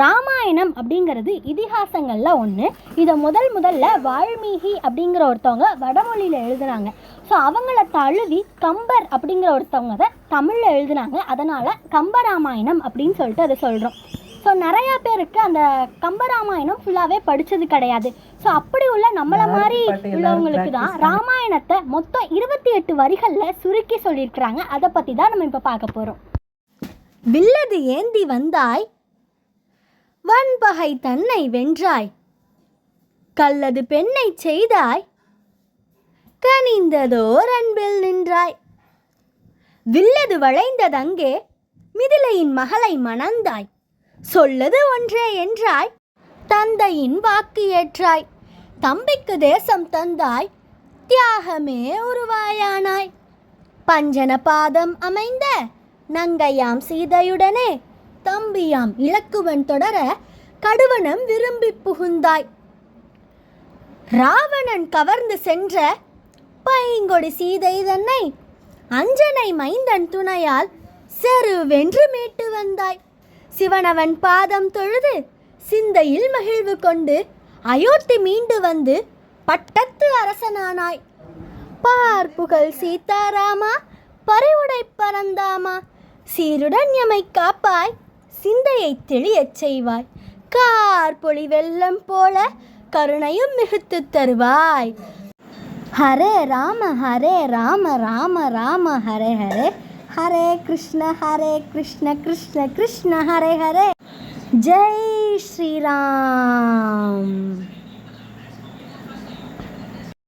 ராமாயணம் அப்படிங்கிறது இதிகாசங்களில் ஒன்று. இதை முதல்ல வால்மீகி அப்படிங்கிற ஒருத்தவங்க வடமொழியில் எழுதுனாங்க. ஸோ அவங்கள தழுவி கம்பர் அப்படிங்கிற ஒருத்தவங்க தான் தமிழில் எழுதுனாங்க. அதனால் கம்பராமாயணம் அப்படின்னு சொல்லிட்டு அதை சொல்கிறோம். ஸோ நிறையா பேருக்கு அந்த கம்பராமாயணம் ஃபுல்லாகவே படித்தது கிடையாது. ஸோ அப்படி உள்ள நம்மளை மாதிரி உள்ளவங்களுக்கு தான் ராமாயணத்தை மொத்தம் 28 வரிகளில் சுருக்கி சொல்லியிருக்கிறாங்க. அதை பற்றி தான் நம்ம இப்போ பார்க்க போகிறோம். வில்லது ஏந்தி வந்தாய், வன்பகை தன்னை வென்றாய், கல்லது பெண்ணை செய்தாய், கனிந்ததோர் அன்பில் நின்றாய். வில்லது வளைந்ததங்கே மிதிலையின் மகளை மணந்தாய், சொல்லது ஒன்றே என்றாய், தந்தையின் வாக்கு ஏற்றாய், தம்பிக்கு தேசம் தந்தாய், தியாகமே உருவாயானாய். பஞ்சன பாதம் அமைந்த நங்கையாம் சீதையுடனே தம்பியாம் இலக்குவன் தொடர கடுவனம் விரும்பி புகுந்தாய். ராவணன் கவர்ந்து சென்ற பைங்கொடி சீதை தன்னை அஞ்சனை மைந்தன் துணையால் செருவென்று மீட்டு வந்தாய். சிவனவன் பாதம் தொழுது சிந்தையில் மகிழ்வு கொண்டு அயோத்தி மீண்டு வந்து பட்டத்து அரசனானாய். பார்ப்புகழ் சீதாராமா, பறிவுடை பரந்தாமா, சீருடன் எமை காப்பாய், சிந்தையை தெளியச் செய்வாய். கார்பொழி வெள்ளம் போல கருணையும் மிகுத்து தருவாய். ஹரே ராம ராம ராம ஹரே ஹரே, ஹரே கிருஷ்ண கிருஷ்ண கிருஷ்ண ஹரே ஹரே. ஜெய் ஸ்ரீராம்.